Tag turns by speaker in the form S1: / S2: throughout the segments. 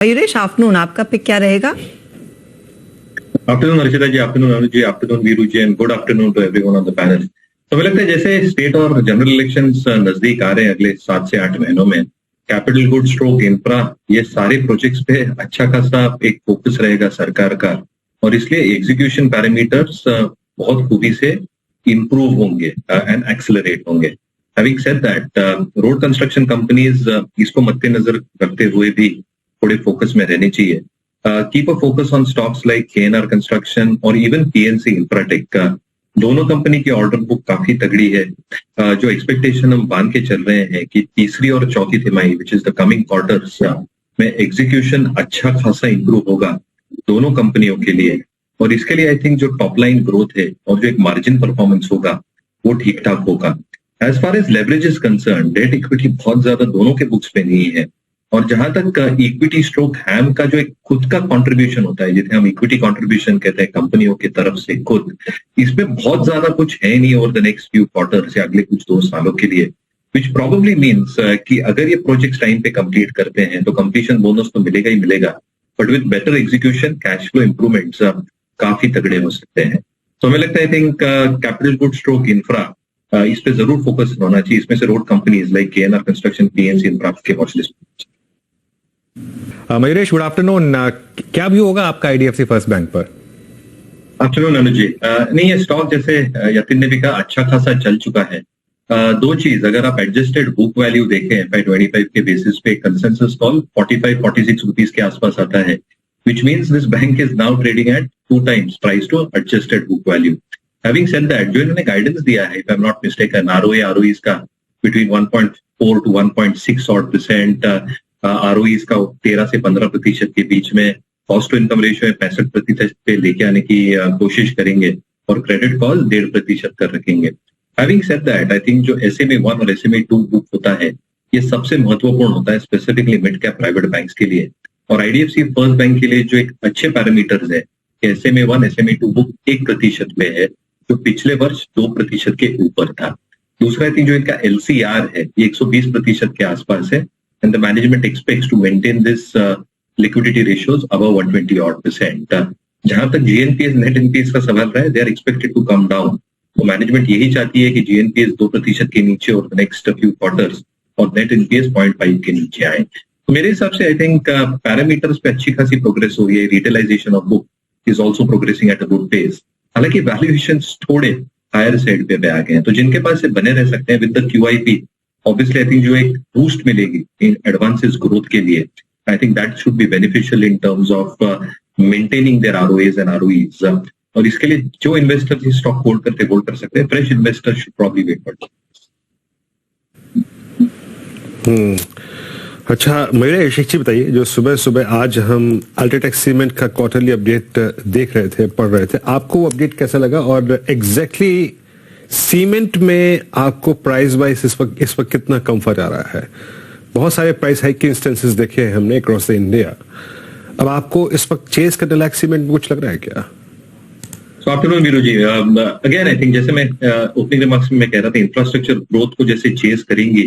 S1: Mayuresh, afternoon, आपका pick क्या रहेगा?
S2: Afternoon Archita ji, afternoon Anuj ji, afternoon Viru ji, and good afternoon to everyone on the panel. तो मुझे लगता है जैसे स्टेट और जनरल इलेक्शंस नजदीक आ रहे हैं अगले 7 से 8 महीनों में, कैपिटल गुड्स स्ट्रोक इंफ्रा, ये सारे प्रोजेक्ट्स पे अच्छा खासा एक फोकस रहेगा सरकार का, और इसलिए एग्जीक्यूशन पैरामीटर्स बहुत खूबी से इंप्रूव होंगे एंड एक्सेलरेट होंगे। Having said that, road construction companies इसको मद्देनजर रखते हुए भी थोड़े फोकस में रहने चाहिए। Keep a focus on stocks like KNR construction और इवन PNC इंफ्राटेक का। दोनों कंपनी की ऑर्डर बुक काफी तगड़ी है। जो एक्सपेक्टेशन हम बांध के चल रहे हैं कि तीसरी और चौथी तिमाही which is the coming quarters में एग्जीक्यूशन अच्छा खासा इंप्रूव होगा दोनों कंपनियों के लिए, और इसके लिए आई थिंक जो टॉप लाइन ग्रोथ है और जो एक मार्जिन परफॉर्मेंस होगा वो ठीक ठाक होगा। As far as leverage is concern, debt equity बहुत ज्यादा दोनों के बुक्स पे नहीं है, और जहां तक इक्विटी स्ट्रोक हैम का जो एक खुद का कंट्रीब्यूशन होता है, जिसे हम इक्विटी कंट्रीब्यूशन कहते हैं कंपनियों की तरफ से खुद, इसमें बहुत ज्यादा कुछ है नहीं over the next few quarters या अगले कुछ 2 सालों के लिए, विच प्रोबेबली मीन्स कि अगर ये प्रोजेक्ट्स टाइम पे कंप्लीट करते हैं तो कंप्लीशन बोनस तो मिलेगा ही मिलेगा, but with better execution cash flow improvements काफी तगड़े हो सकते हैं। तो हमें लगता है I think capital good stroke infra, इस पे जरूर फोकस होना चाहिए। इसमें से road companies like KNR construction, PNC infra के watch list.
S3: Mayuresh, good afternoon. क्या व्यू होगा आपका IDFC फर्स्ट बैंक पर?
S2: आफ्टरनून अनुज जी। नहीं, ये स्टॉक जैसे यतिन ने भी कहा अच्छा खासा चल चुका है। 2 चीज, अगर आप एडजस्टेड बुक वैल्यू देखें FY25 के बेसिस पे कंसेंसस कॉल 45-46 रुपीज के आसपास आता है, which means this bank is now trading at 2 times price to adjusted book value. Having said that, जो इन्होंने गाइडेंस दिया है, if I'm not mistaken, ROE का between 1.4 to 1.6 odd%, ROEs का 13 से 15% के बीच में, कॉस्ट टू इनकम रेशियो 65% पे लेके आने की कोशिश करेंगे, और क्रेडिट कॉस्ट 1.5% कर रखेंगे। Having said that, I think जो SMA1 और SMA2 बुक होता है, ये सबसे महत्वपूर्ण होता है specifically mid cap private banks के लिए, और IDFC फर्स्ट बैंक के लिए जो एक अच्छे पैरामीटर्स है कि SMA1 SMA2 बुक 1% पे है, जो पिछले वर्ष 2% के ऊपर था। दूसरा आई थिंक जो इनका LCR है ये 120% के आसपास है, and the management expects to maintain this liquidity ratios above 120 odd%। जहां तक GNPA नेट NPA का सवाल रहा है, they are expected to come down. तो मैनेजमेंट यही चाहती है कि GNPA 2% के नीचे और नेक्स्ट फ्यू क्वार्टर्स, और नेट NPA 0.5 के नीचे आए। तो मेरे हिसाब से आई थिंक पैरामीटर्स पे अच्छी खासी प्रोग्रेस हो रही है। Retailisation of book is also progressing at a good pace. हालांकि वैल्यूएशन थोड़े हायर साइड पे आ गए हैं, तो जिनके पास से बने रह सकते हैं with the QIP, obviously I think जो एक बूस्ट मिलेगी इन एडवांसेस ग्रोथ के लिए, I think that should be beneficial in terms of maintaining their ROAs and ROEs। और इसके लिए जो इन्वेस्टर्स इस स्टॉक होल्ड कर सकते हैं, fresh investors should probably wait for.
S3: अच्छा मयूरेश, एक चीज बताइए, जो सुबह सुबह आज हम अल्ट्राटेक सीमेंट का क्वार्टरली अपडेट देख रहे थे, पढ़ रहे थे, आपको वो अपडेट कैसा लगा? और एग्जैक्टली सीमेंट में आपको प्राइस वाइज इस वक्त कितना कंफर्ट आ रहा है? बहुत सारे प्राइस हाइक के इंस्टेंसेस देखे हैं हमने अक्रॉस द इंडिया। अब आपको इस वक्त चेस करने लायक सीमेंट में कुछ लग रहा है क्या?
S2: Afternoon Viru ji. Again I think जैसे मैं ओपनिंग रिमार्क्स में मैं कह रहा था, इंफ्रास्ट्रक्चर ग्रोथ को जैसे चेस करेंगी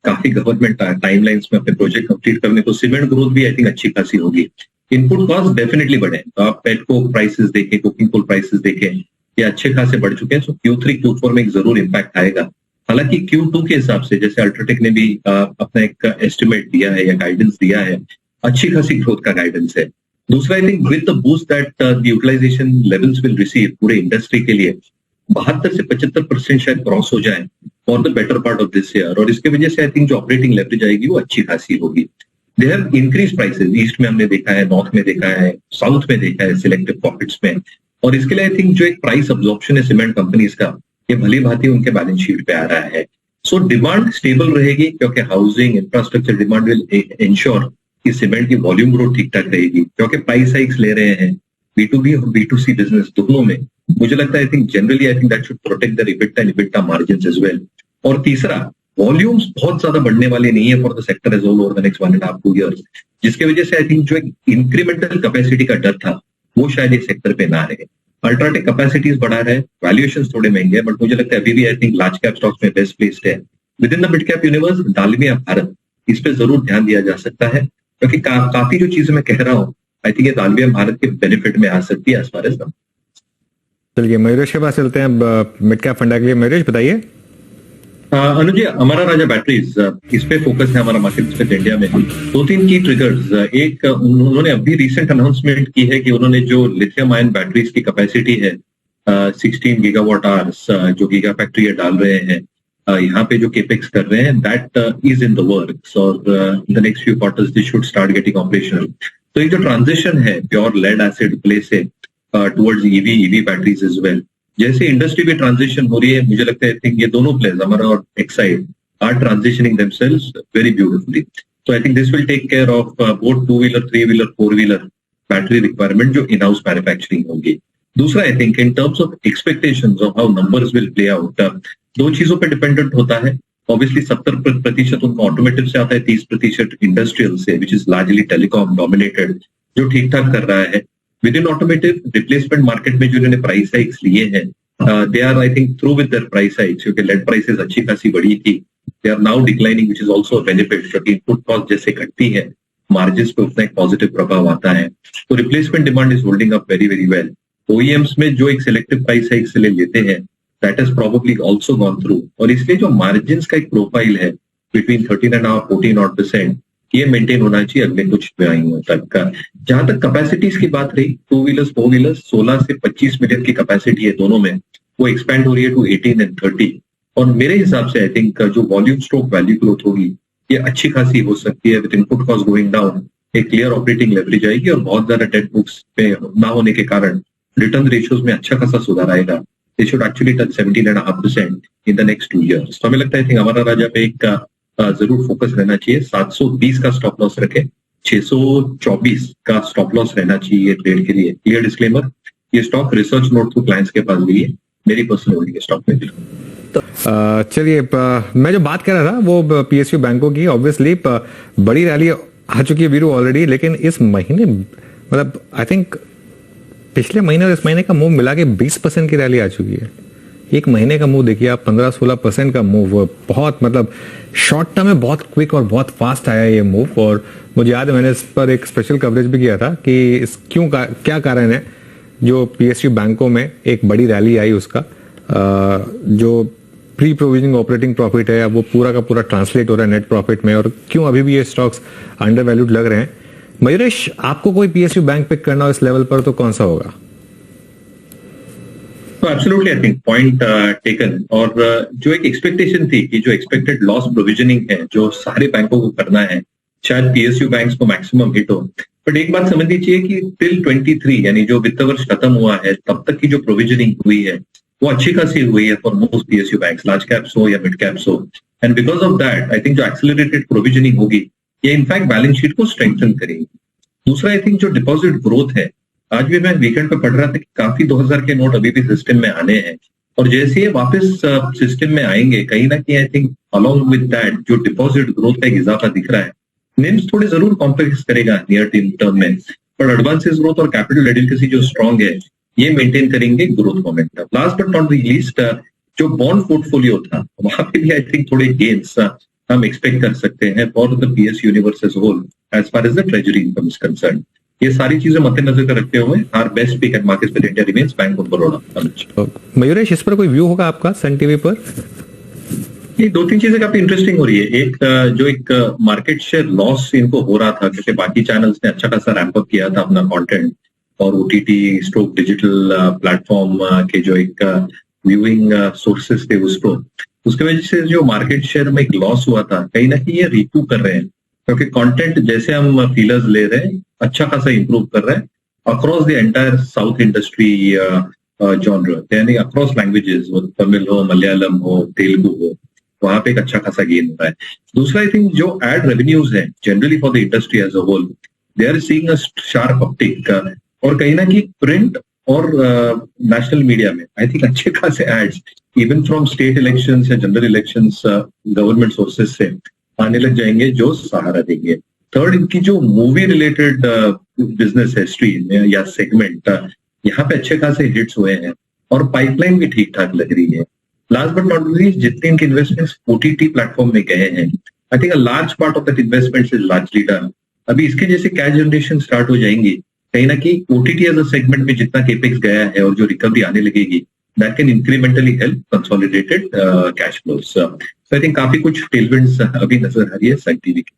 S2: काफी गवर्नमेंट टाइमलाइंस में अपने प्रोजेक्ट कंप्लीट करने, तो सीमेंट ग्रोथ भी आई थिंक अच्छी खासी होगी। इनपुट कॉस्ट डेफिनेटली बढ़े, तो आप पेटको प्राइसेस देखें, कुकिंग कोल प्राइसेस देखें, ये अच्छे खासे बढ़ चुके हैं। सो Q3 Q4 में एक जरूर इम्पैक्ट आएगा। हालांकि Q2 के हिसाब से जैसे अल्ट्राटेक ने भी अपना एक एस्टिमेट दिया है या गाइडेंस दिया है, अच्छी खासी ग्रोथ का गाइडेंस है। दूसरा I think with the boost that the utilisation levels will receive पूरे इंडस्ट्री के लिए 72 से 75% शायद क्रॉस हो जाए for the better part of this year, और इसके वजह से आई थिंक जो ऑपरेटिंग लेवरेज आएगी वो अच्छी खासी होगी। They have increase prices, east में हमने देखा है, नॉर्थ में देखा है, साउथ में देखा है, सिलेक्टिव पॉकेट्स में, और इसके लिए आई थिंक जो एक प्राइस अब्जॉर्प्शन है सीमेंट कंपनीज का, ये भली भांति उनके बैलेंस शीट पे आ रहा है। सो डिमांड स्टेबल रहेगी, क्योंकि housing infrastructure demand will ensure कि सीमेंट की वॉल्यूम ग्रोथ ठीक ठाक रहेगी, क्योंकि प्राइस हाइक्स ले रहे हैं B2B और B2C बिजनेस दोनों में। मुझे लगता है I think generally I think that should protect the EBITDA and EBITDA margins as well. और तीसरा, वॉल्यूम्स बहुत ज्यादा बढ़ने वाले नहीं है for the sector as whole over the next 1.5-2 years, जिसके वजह से आई थिंक जो एक इंक्रीमेंटल कैपेसिटी का डर था वो शायद इस सेक्टर पे ना रहे। अल्ट्राटेक कैपेसिटीज बढ़ा रहा है, वैल्यूएशन थोड़े महंगे हैं, बट मुझे लगता है अभी भी I think large cap stocks में बेस्ट प्लेस्ड है। Within the mid cap universe, Dalmia Bharat, इस पे जरूर ध्यान दिया जा सकता है। क्योंकि काफी जो चीजें मैं कह रहा हूँ आई थिंक ये दालविया भारत के बेनिफिट में आ सकती है एज फार एज।
S3: चलिए मयूरेश के पास चलते हैं अब मिड कैप फंडा के लिए। मयूरेश बताइए।
S2: अनुज जी, हमारा राजा बैटरीज इस पे फोकस है हमारा मार्केट स्पेस इंडिया में। 2-3 की ट्रिगर्स। एक, उन्होंने अभी रिसेंट अनाउंसमेंट की है कि उन्होंने जो लिथियम आयन बैटरीज की कैपेसिटी है 16 गीगावाट आवर्स जो गीगा फैक्ट्री डाल रहे हैं, यहाँ पे जो केपेक्स कर रहे हैं that is in the works और in the next few quarters this should start getting operational. तो ये जो ट्रांजिशन है प्योर लेड एसिड प्ले से towards EV batteries is well, जैसे इंडस्ट्री भी ट्रांजिशन हो रही है, मुझे लगता है थिंक ये दोनों प्लेयर्स हमारा और Exide are transitioning themselves very beautifully. तो I think this will take care of both two wheeler, three wheeler, four wheeler battery requirement जो इन हाउस मैन्युफैक्चरिंग होगी। दूसरा, I think in terms of expectations of how numbers will play out, दो चीजों पर dependent होता है। Obviously 70% उनका ऑटोमेटिव से आता है, 30% इंडस्ट्रियल से, which is largely telecom dominated, जो ठीक ठाक कर रहा है। Within automotive replacement market में जो इन्होंने प्राइस हाइक्स लिए हैं, they are I think through with their price hikes, क्योंकि लेड प्राइसेस अच्छी खासी बढ़ी थी। They are now declining, which is also benefit, क्योंकि इनपुट कॉस्ट जैसे घटती है मार्जिन पे उतना एक पॉजिटिव प्रभाव आता है। तो replacement demand is holding up very very well. OEMs में जो एक सिलेक्टिव प्राइस हाइक्स लेते हैं that is probably also gone through, और इसलिए जो मार्जिन का एक प्रोफाइल है बिटवीन 13.5-14% ये मेंटेन होना चाहिए अगले कुछ महीनों तक का। जहां तक कैपेसिटीज की बात रही, 2-व्हीलर्स 4-व्हीलर्स 16 से 25 मिलियन की कैपेसिटी है दोनों में, वो एक्सपेंड हो रही है टू 18 and 30। और मेरे हिसाब से आई थिंक जो वॉल्यूम स्ट्रोक वैल्यू ग्रोथ होगी ये अच्छी खासी हो सकती है। With input cost going down एक क्लियर ऑपरेटिंग लेवरेज आएगी और बहुत ज्यादा डेट बुक्स पे ना होने के कारण रिटर्न रेशियोज में अच्छा खासा सुधार आएगा। They should actually touch 17.5% in the next 2 years। तो हमें लगता है हमारा राजा पे एक जरूर फोकस रहना चाहिए। 720 का स्टॉप लॉस रखे, 624 का स्टॉप लॉस रहना चाहिए ट्रेड के लिए। क्लियर डिस्क्लेमर, ये stock research note through clients के पास लिए, मेरी पर्सनल होल्डिंग स्टॉक में।
S3: चलिए मैं जो बात कर रहा था वो पीएसयू बैंकों की। ऑब्वियसली बड़ी रैली आ चुकी है वीरू ऑलरेडी, लेकिन इस महीने मतलब आई थिंक पिछले महीने और इस महीने का मूव मिला के 20% की रैली आ चुकी है। एक महीने का मूव देखिए आप, 15-16% का मूव, बहुत मतलब शॉर्ट टर्म में बहुत क्विक और बहुत फास्ट आया ये मूव। और मुझे याद है मैंने इस पर एक स्पेशल कवरेज भी किया था कि इस क्या कारण है जो पीएसयू बैंकों में एक बड़ी रैली आई, उसका जो प्री प्रोविजनिंग ऑपरेटिंग प्रॉफिट है वो पूरा का पूरा ट्रांसलेट हो रहा है नेट प्रॉफिट में, और क्यों अभी भी ये स्टॉक्स अंडर वैल्यूड लग रहे हैं। मयूरेश, आपको कोई पीएसयू बैंक पिक करना हो इस लेवल पर तो कौन सा होगा?
S2: तो absolutely I think point taken. और जो एक एक्सपेक्टेशन थी कि जो एक्सपेक्टेड लॉस प्रोविजनिंग है जो सारे बैंकों को करना है, शायद पीएसयू बैंक्स को मैक्सिमम हिट हो। बट एक बात समझनी चाहिए कि टिल 23 यानी जो वित्त वर्ष खत्म हुआ है तब तक की जो प्रोविजनिंग हुई है वो अच्छी खासी हुई है for most PSU banks, large caps हो या मिड कैप्स हो। And because of that I think जो एक्सेलरेटेड प्रोविजनिंग होगी ये इनफैक्ट बैलेंस शीट को स्ट्रेंथन करेगी। दूसरा, आई थिंक जो डिपॉजिट ग्रोथ है, आज भी मैं वीकेंड पे पढ़ रहा था कि काफी 2000 के नोट अभी भी सिस्टम में आने हैं, और जैसे ये वापस सिस्टम में आएंगे कहीं ना कहीं I think along with that जो डिपॉजिट ग्रोथ का एक इजाफा दिख रहा है, निम्स थोड़े जरूर कॉम्प्लेक्स करेगा नियर टर्म में, पर एडवांसेस ग्रोथ और कैपिटल एडिक्वेसी जो स्ट्रांग है ये मेंटेन करेंगे growth momentum. Last but not the least, जो बॉन्ड पोर्टफोलियो था वहां पे भी आई थिंक थोड़े गेन्स हम एक्सपेक्ट कर सकते हैं for the PS universe as whole as far as the treasury income is concern. ये सारी चीजें मद्देनजर रखते हुए are best pick at market with India remains Bank of Baroda.
S3: Mayuresh, इस पर कोई व्यू होगा आपका सन टीवी पर?
S2: ये 2-3 चीजें काफी इंटरेस्टिंग हो रही है। एक जो एक मार्केट शेयर लॉस इनको हो रहा था क्योंकि बाकी चैनल्स ने अच्छा खासा रैंप अप किया था अपना कंटेंट और ओटीटी स्ट्रोक डिजिटल प्लेटफॉर्म के जो एक व्यूइंग सोर्सेस थे उसको, उसके वजह से जो मार्केट शेयर में एक लॉस हुआ था कहीं ना कहीं ये रिकूप कर रहे हैं, क्योंकि कंटेंट जैसे हम फीलर्स ले रहे हैं अच्छा खासा इंप्रूव कर रहे हैं across the entire south industry genre, यानी अक्रॉस लैंग्वेजेस, तमिल हो, मलयालम हो, तेलुगु हो, वहां पे एक अच्छा खासा गेन हो रहा है। दूसरा, आई थिंक जो एड रेवेन्यूज है generally for the industry as a whole, they are seeing a sharp uptick, और कहीं ना कहीं प्रिंट और नेशनल मीडिया में आई थिंक अच्छे खासे ads even from state elections या जनरल इलेक्शंस गवर्नमेंट सोर्सेज से आने लग जाएंगे जो सहारा देंगे। थर्ड, इनकी जो मूवी रिलेटेड बिजनेस है स्ट्रीम या सेगमेंट, यहाँ पे अच्छे खासे हिट्स हुए हैं और पाइपलाइन भी ठीक ठाक लग रही है। लास्ट बट नॉट लीस्ट, जितने इनके इन्वेस्टमेंट्स ओटीटी प्लेटफॉर्म में गए हैं, I think a large part of that investments is largely done अभी इसके जैसे कैश जनरेशन स्टार्ट हो जाएंगी, कहीं ना कहीं ओटीटी एज अ सेगमेंट में जितना केपेक्स गया है और जो रिकवरी आने लगेगी, that can incrementally help consolidated cash flows. So I think काफी कुछ टेलविंड्स अभी नजर आ रही है साइड टीवी की।